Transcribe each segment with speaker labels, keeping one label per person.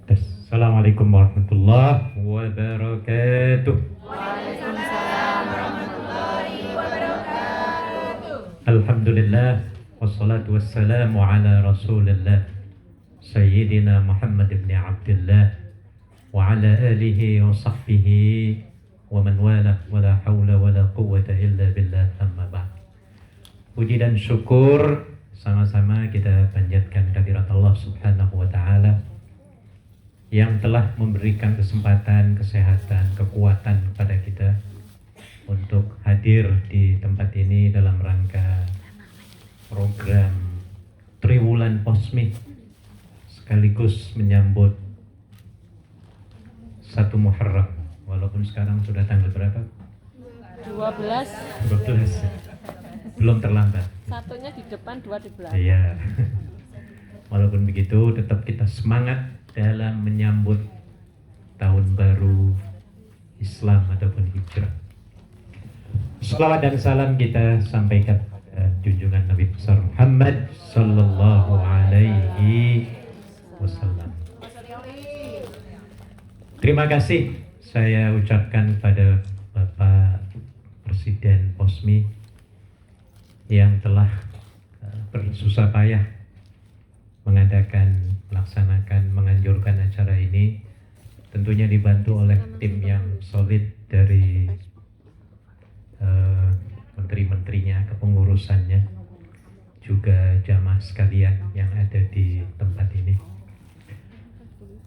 Speaker 1: Assalamualaikum warahmatullahi wabarakatuh.
Speaker 2: Waalaikumsalam warahmatullahi wabarakatuh.
Speaker 1: Alhamdulillah wassalatu wassalamu ala Rasulillah Sayyidina Muhammad ibn Abdullah wa ala alihi wa sahbihi wa man wala wa la hawla wa la quwwata illa billah, amma ba'd. Puji dan syukur sama-sama kita panjatkan kehadirat Allah Subhanahu wa taala yang telah memberikan kesempatan, kesehatan, kekuatan kepada kita untuk hadir di tempat ini dalam rangka program Triwulan Posmi sekaligus menyambut 1 Muharram, walaupun sekarang sudah tanggal berapa?
Speaker 2: 12.
Speaker 1: Belum terlambat.
Speaker 2: Satunya di depan, 2 di belakang.
Speaker 1: Iya. Walaupun begitu tetap kita semangat dalam menyambut tahun baru Islam ataupun hijrah. Salawat dan salam kita sampaikan kepada junjungan Nabi besar Muhammad sallallahu alaihi wasallam. Terima kasih saya ucapkan kepada Bapak Presiden Posmi yang telah bersusah payah melaksanakan, menganjurkan acara ini, tentunya dibantu oleh tim yang solid dari menteri-menterinya, kepengurusannya, juga jamaah sekalian yang ada di tempat ini.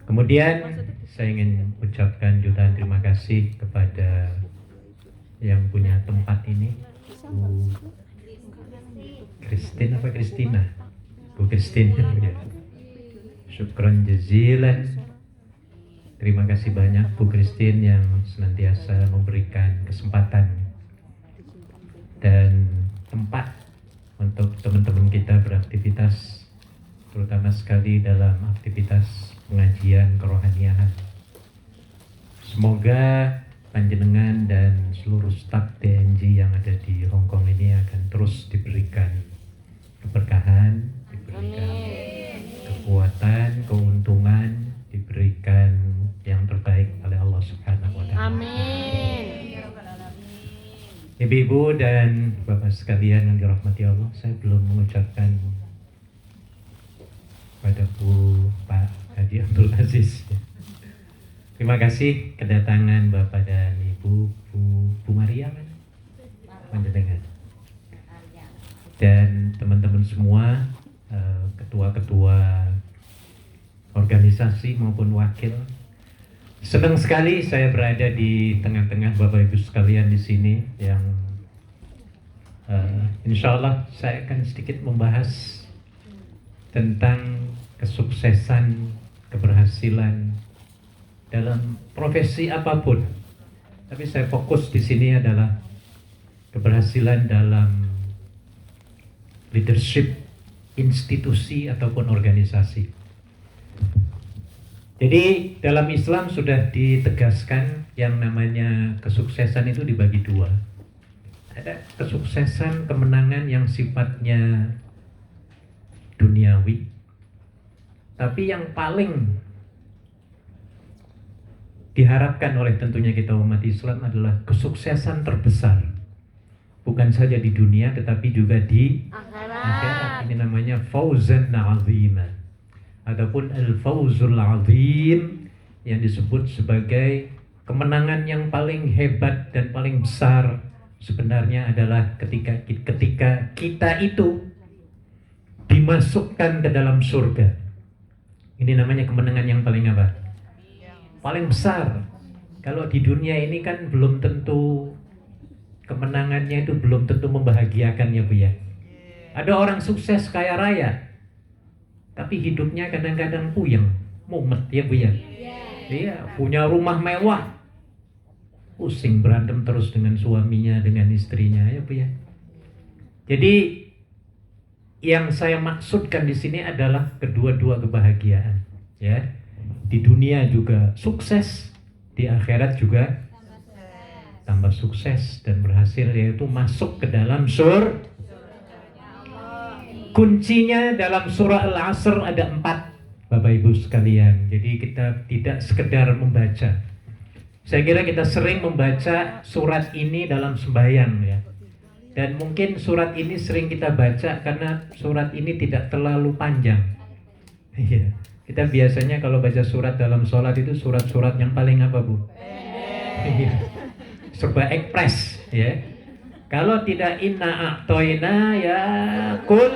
Speaker 1: Kemudian saya ingin ucapkan jutaan terima kasih kepada yang punya tempat ini, Bu Kristina. Bu Christine, ya. Syukran jazilan. Terima kasih banyak Bu Christine yang senantiasa memberikan kesempatan dan tempat untuk teman-teman kita beraktivitas, terutama sekali dalam aktivitas pengajian kerohaniahan. Semoga panjenengan dan seluruh staf TNG yang ada di Hong Kong ini akan terus diberikan keberkahan, diberikan kekuatan, keuntungan, diberikan yang terbaik oleh Allah Subhanahu wa taala.
Speaker 2: Amin.
Speaker 1: Ibu-ibu dan bapak sekalian yang dirahmati Allah, saya belum mengucapkan pada Pak Haji Abdul Aziz. Terima kasih kedatangan Bapak dan Ibu, Bu Maria kan? Panjenengan. Dan teman-teman semua, ketua-ketua organisasi maupun wakil. Senang sekali saya berada di tengah-tengah Bapak Ibu sekalian di sini yang insya Allah saya akan sedikit membahas tentang kesuksesan, keberhasilan dalam profesi apapun. Tapi saya fokus di sini adalah keberhasilan dalam leadership institusi ataupun organisasi. Jadi dalam Islam sudah ditegaskan yang namanya kesuksesan itu dibagi dua. Ada kesuksesan, kemenangan yang sifatnya duniawi, tapi yang paling diharapkan oleh tentunya kita umat Islam adalah kesuksesan terbesar, bukan saja di dunia tetapi juga di akhirat. Ini namanya fauzan azima ataupun al-fauzul azim, yang disebut sebagai kemenangan yang paling hebat dan paling besar sebenarnya adalah ketika kita itu dimasukkan ke dalam surga. Ini namanya kemenangan yang paling apa? Paling besar. Kalau di dunia ini kan belum tentu kemenangannya itu belum tentu membahagiakan ya Bu ya. Ada orang sukses kaya raya, tapi hidupnya kadang-kadang puyeng, mumet ya Bu ya. Iya, punya rumah mewah, pusing berantem terus dengan suaminya, dengan istrinya ya Bu ya. Jadi yang saya maksudkan di sini adalah kedua-dua kebahagiaan ya. Di dunia juga sukses, di akhirat juga tambah sukses dan berhasil, yaitu masuk ke dalam surga. Kuncinya dalam surah Al-Asr ada 4, Bapak Ibu sekalian. Jadi kita tidak sekedar membaca. Saya kira kita sering membaca surat ini dalam sembahyang ya. Dan mungkin surat ini sering kita baca karena surat ini tidak terlalu panjang. Iya. Kita biasanya kalau baca surat dalam sholat itu surat-surat yang paling apa, Bu? Iya. Serba ekspres ya. Kalau tidak inna a'toina ya kul.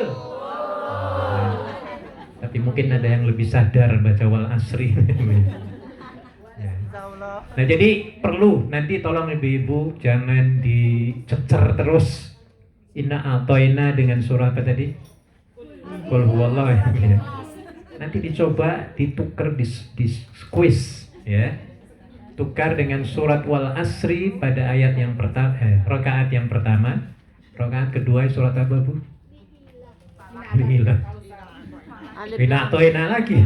Speaker 1: Tapi mungkin ada yang lebih sadar baca wal asri. Ya. Nah jadi perlu nanti tolong ibu-ibu jangan dicecer terus inna a'toina dengan surah apa tadi? Qul huwallahu ya. Nanti dicoba ditukar di squeeze ya. Tukar dengan surat wal asri pada ayat yang pertama, rakaat yang pertama. Rakaat kedua surat apa, Bu? Ilah. Bina toina lagi.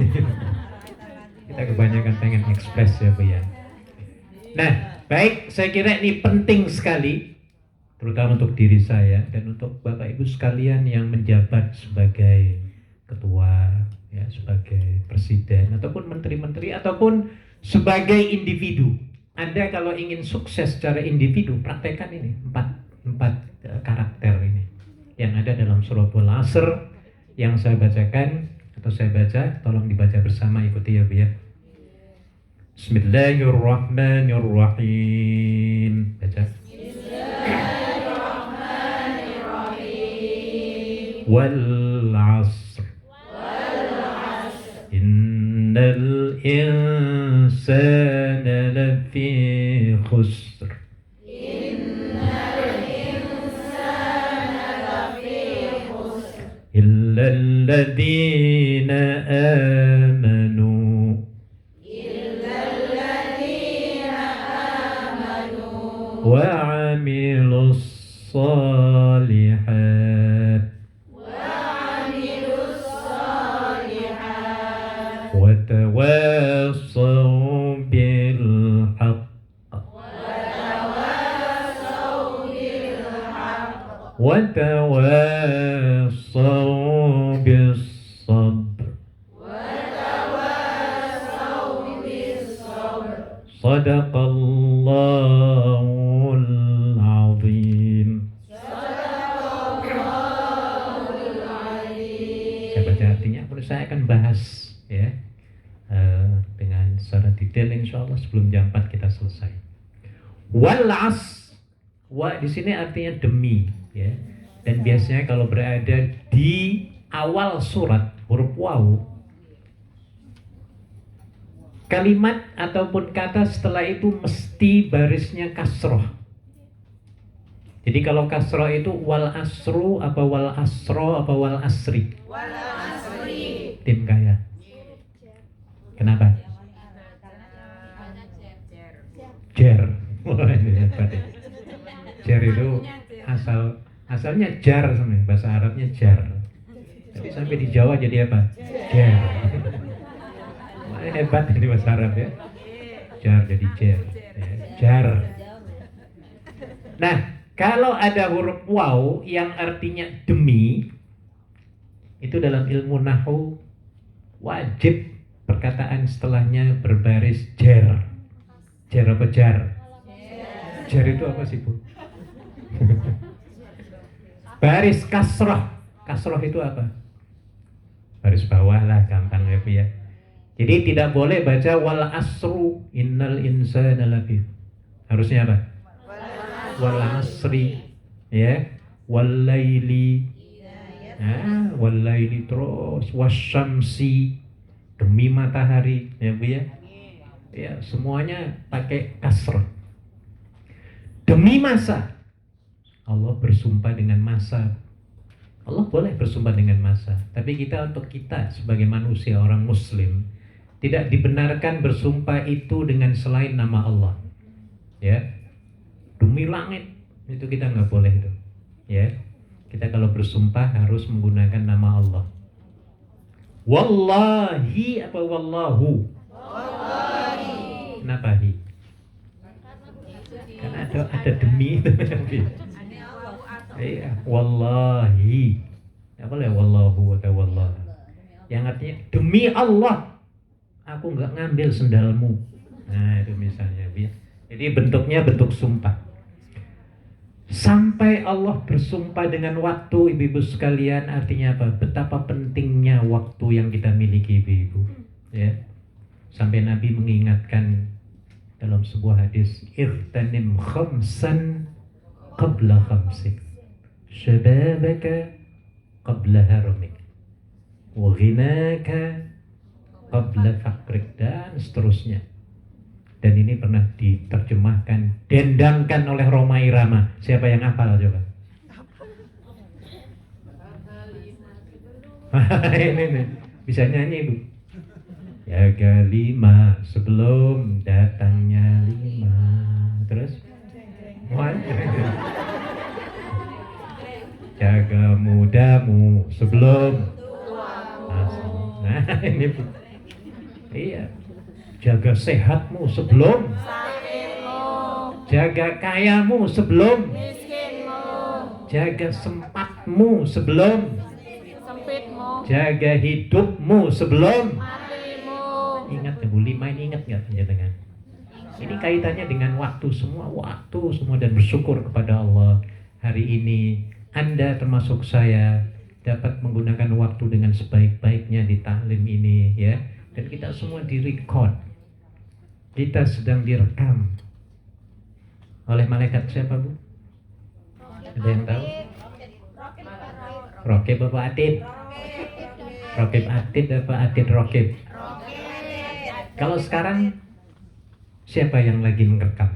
Speaker 1: Kita kebanyakan pengen ekspres ya, Bu ya. Nah, baik, saya kira ini penting sekali, terutama untuk diri saya dan untuk Bapak Ibu sekalian yang menjabat sebagai ketua, ya, sebagai presiden ataupun menteri-menteri ataupun sebagai individu. Anda kalau ingin sukses secara individu, praktekkan ini empat karakter ini yang ada dalam surat Al-Asr yang saya bacakan atau saya baca, tolong dibaca bersama, ikuti ya Bu ya. Bismillahirrahmanirrahim. Baca. Bismillahirrahmanirrahim. Wal 'asr. Innal insana lafi khusr. إلا الذين آمنوا وعملوا الصالحات وتواصوا بالحق وتواصوا بالصبر صدق الله العظيم. Saya baca artinya, menurut saya akan bahas ya dengan secara detail insya Allah sebelum jam 4 kita selesai. Walas, wa di sini artinya demi ya. Dan biasanya kalau berada di awal surat huruf waw, kalimat ataupun kata setelah itu mesti barisnya kasroh. Jadi kalau kasroh itu wal asru apa wal asro apa wal asri? Wal asri. Tim kaya. Kenapa? Jer. Wah, ini hebat ya. Jer itu asalnya jar sebenarnya, bahasa Arabnya jar. Tapi sampai di Jawa jadi apa? Jar. Wah, hebat ini bahasa Arab ya. Jar jadi jar. Ya, jar. Nah, kalau ada huruf waw yang artinya demi, itu dalam ilmu nahwu wajib perkataan setelahnya berbaris jar. Jar apa jar? Jar itu apa sih, Bu? Baris kasroh. Kasroh itu apa? Baris bawah lah, gampang ya Bu ya. Jadi tidak boleh baca wal asru innal insana lafi. Harusnya apa? Wal asri ya, wal laili. Nah, wal laili terus wasyamsi, demi matahari ya Bu ya. Ya, semuanya pakai kasroh. Demi masa. Allah bersumpah dengan masa. Allah boleh bersumpah dengan masa, tapi untuk kita sebagai manusia orang muslim tidak dibenarkan bersumpah itu dengan selain nama Allah. Ya. Demi langit itu kita nggak boleh itu. Ya. Kita kalau bersumpah harus menggunakan nama Allah. Wallahi apa wallahu? Wallahi. Kenapa hi? Kan ada demi itu. Iya, wallahi. Apa boleh wallahu atau wallah. Yang artinya demi Allah aku nggak ngambil sendalmu. Nah itu misalnya. Jadi bentuknya bentuk sumpah. Sampai Allah bersumpah dengan waktu, ibu-ibu sekalian, artinya apa? Betapa pentingnya waktu yang kita miliki, ibu-ibu. Ya. Sampai Nabi mengingatkan dalam sebuah hadis, irtanim khamsan qabla khamsik, syababaka qabla haramik, wa ghinaka qabla faqrik, dan seterusnya. Dan ini pernah diterjemahkan, dendangkan oleh Roma Irama. Siapa yang hafal coba? ini bisa nyanyi ibu. Jaga 5 sebelum datangnya 5. Terus? Jaga mudamu sebelum. Nah ini bu. Iya. Jaga sehatmu sebelum
Speaker 2: sakitmu,
Speaker 1: jaga kayamu sebelum
Speaker 2: miskinmu,
Speaker 1: jaga sempatmu sebelum
Speaker 2: sempitmu,
Speaker 1: jaga hidupmu sebelum
Speaker 2: matimu.
Speaker 1: ingat ya Bu, 5 ini ingat nggak dengan ini kaitannya dengan waktu semua dan bersyukur kepada Allah. Hari ini Anda termasuk saya dapat menggunakan waktu dengan sebaik-baiknya di taklim ini ya, dan kita semua direcord. Kita sedang direkam oleh malaikat siapa Bu? Ada yang tahu? Rokib apa Atid? Rokib Atid apa Atid Rokib? Kalau sekarang siapa yang lagi merekam?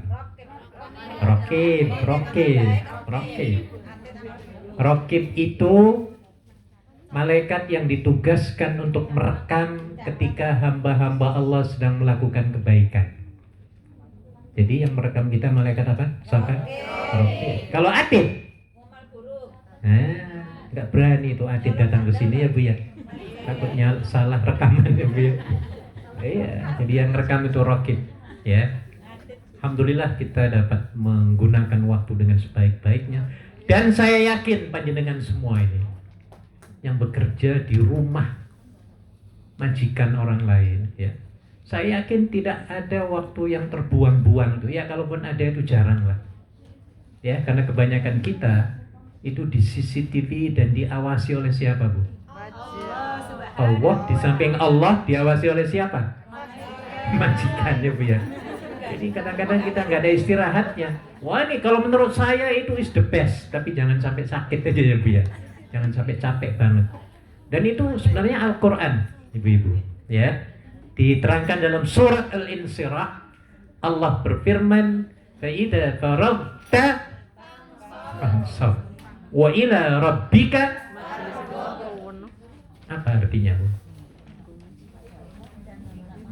Speaker 1: Rokib itu malaikat yang ditugaskan untuk merekam ketika hamba-hamba Allah sedang melakukan kebaikan. Jadi yang merekam kita malaikat apa? Siapa? Rokib. Kalau Atid? Nggak berani itu Atid datang ke sini ya Bu ya. Takutnya salah rekaman ya Bu ya. Iya, jadi yang merekam itu Rokib ya. Alhamdulillah kita dapat menggunakan waktu dengan sebaik-baiknya. Dan saya yakin panjenengan semua ini yang bekerja di rumah majikan orang lain ya, saya yakin tidak ada waktu yang terbuang-buang tuh ya, kalaupun ada itu jarang lah ya, karena kebanyakan kita itu di CCTV dan diawasi oleh siapa Bu? Allah. Di samping Allah diawasi oleh siapa? Majikannya Bu ya. Jadi kadang-kadang kita nggak ada istirahatnya. Wah ini kalau menurut saya itu is the best, tapi jangan sampai sakit aja ya Bu ya. Jangan sampai capek banget. Dan itu sebenarnya Al-Quran, ibu-ibu, ya. Diterangkan dalam surat Al-Insyirah, Allah berfirman, "Fa'idha faragta fansab, wa ila rabbika." Apa artinya, Bu?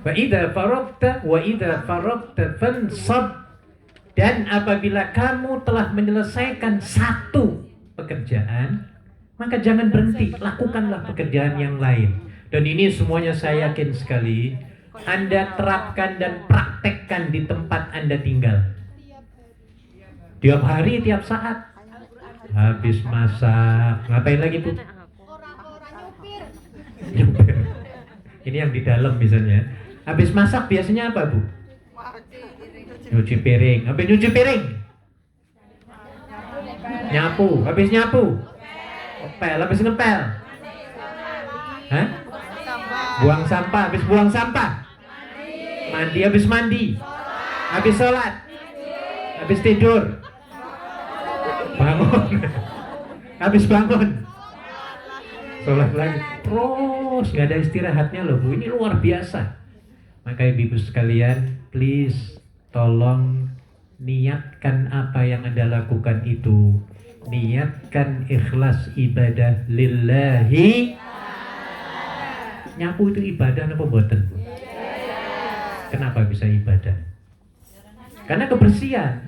Speaker 1: Fa'idha faragta wa idha faragta fansab. Dan apabila kamu telah menyelesaikan satu pekerjaan, maka jangan berhenti, lakukanlah pekerjaan yang lain. Dan ini semuanya saya yakin sekali Anda terapkan dan praktekkan di tempat Anda tinggal. Tiap hari, tiap saat. Habis masak, ngapain lagi Bu? Nyupir. Ini yang di dalam misalnya. Habis masak biasanya apa Bu? Nyuci piring. Habis nyuci piring, nyapu. Habis nyapu, ngepel. Habis ngepel, hah? Buang sampah. Habis buang sampah, mandi. Habis mandi, habis sholat, habis tidur, bangun. Habis bangun, sholat lagi. Terus nggak ada istirahatnya loh Bu. Ini luar biasa. Maka ibu sekalian, please tolong niatkan apa yang Anda lakukan itu. Niatkan ikhlas ibadah lillahi. Nyapu itu ibadah apa mboten Bu? Kenapa bisa ibadah? Karena kebersihan.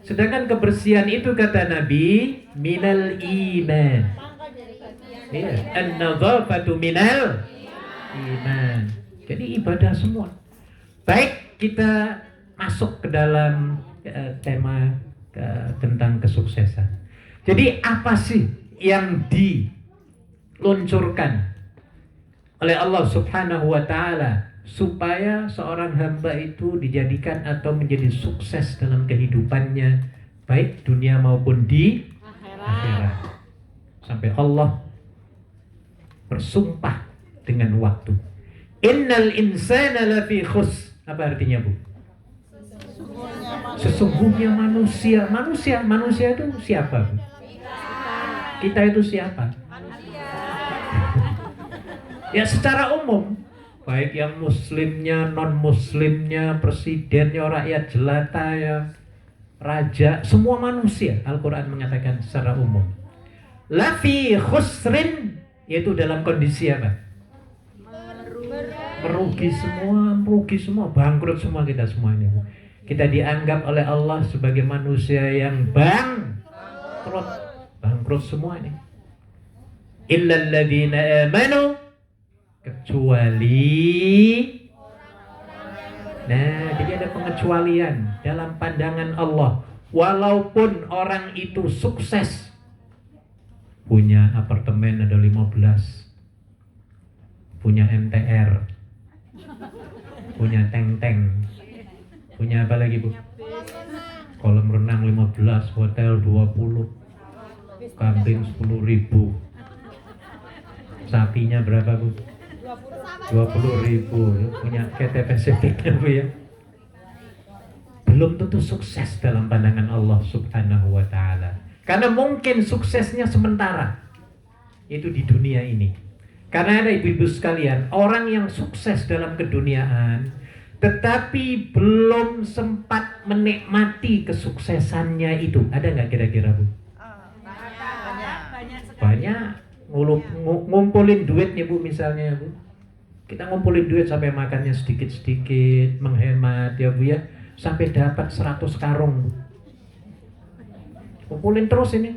Speaker 1: Sedangkan kebersihan itu kata Nabi minal iman. Iya, an-nadhafatu minal iman. Jadi ibadah semua. Baik kita masuk ke dalam tema tentang kesuksesan. Jadi apa sih yang diluncurkan oleh Allah Subhanahu wa taala supaya seorang hamba itu dijadikan atau menjadi sukses dalam kehidupannya, baik dunia maupun di akhirat. Sampai Allah bersumpah dengan waktu. Innal insana lafi khus. Apa artinya, Bu? Sesungguhnya manusia itu siapa, Bu? Kita itu siapa? Ya secara umum, baik yang muslimnya, non-muslimnya, presidennya, rakyat jelata, ya, raja, semua manusia. Al-Quran mengatakan secara umum. Lafi khusrin, yaitu dalam kondisi apa? Merugi semua, bangkrut semua kita semua ini. Kita dianggap oleh Allah sebagai manusia yang bangkrut semua ini. Illal ladzina amanu, kecuali, nah, jadi ada pengecualian dalam pandangan Allah. Walaupun orang itu sukses, punya apartemen ada 15, punya MTR, punya tank, punya apa lagi, Bu? Kolam renang 15, hotel 20, kambing 10.000, sapinya berapa, Bu? 20.000, punya KTP Pasifik, Bu, ya. Belum tentu sukses dalam pandangan Allah Subhanahu wa taala. Karena mungkin suksesnya sementara. Itu di dunia ini. Karena ada ibu-ibu sekalian, orang yang sukses dalam keduniaan tetapi belum sempat menikmati kesuksesannya itu. Ada nggak kira-kira, Bu? Banyak. Ngumpulin duit nih, Bu, misalnya, Bu. Kita ngumpulin duit sampai makannya sedikit-sedikit, menghemat, ya, Bu, ya, sampai dapat 100 karung, Bu. Kumpulin terus ini.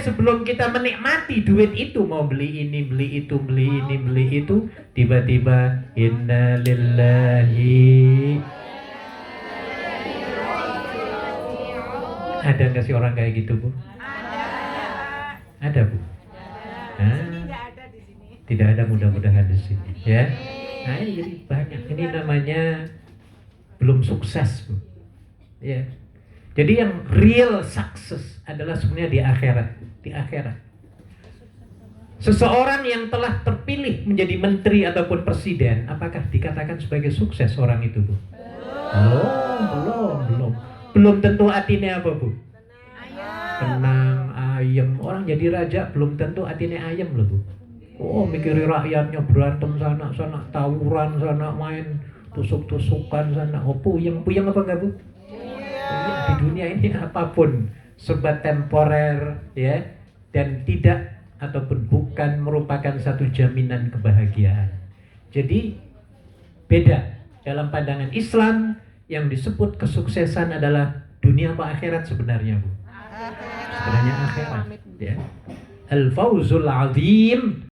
Speaker 1: Sebelum kita menikmati duit itu, mau beli ini, beli itu, beli ini, beli itu, tiba-tiba inna lillahi. Ada nggak sih orang kayak gitu, Bu? Ada, Bu? Tidak ada, mudah-mudahan di sini, ya. Nah, ini jadi banyak. Ini namanya belum sukses, Bu. Ya. Jadi yang real success adalah sebenarnya di akhirat. Seseorang yang telah terpilih menjadi menteri ataupun presiden, apakah dikatakan sebagai sukses orang itu, Bu? Belum tentu artinya apa, Bu? Tenang, ayem. Orang jadi raja belum tentu artinya ayem loh, Bu. Oh, mikirin rakyatnya berantem sana, tawuran sana, main tusuk-tusukan sana. Oh, puyeng apa enggak, Bu? Di dunia ini apapun serba temporer, ya, dan tidak ataupun bukan merupakan satu jaminan kebahagiaan. Jadi beda dalam pandangan Islam, yang disebut kesuksesan adalah dunia apa akhirat sebenarnya, Bu? Sebenarnya akhirat, ya. Al-fawzul azim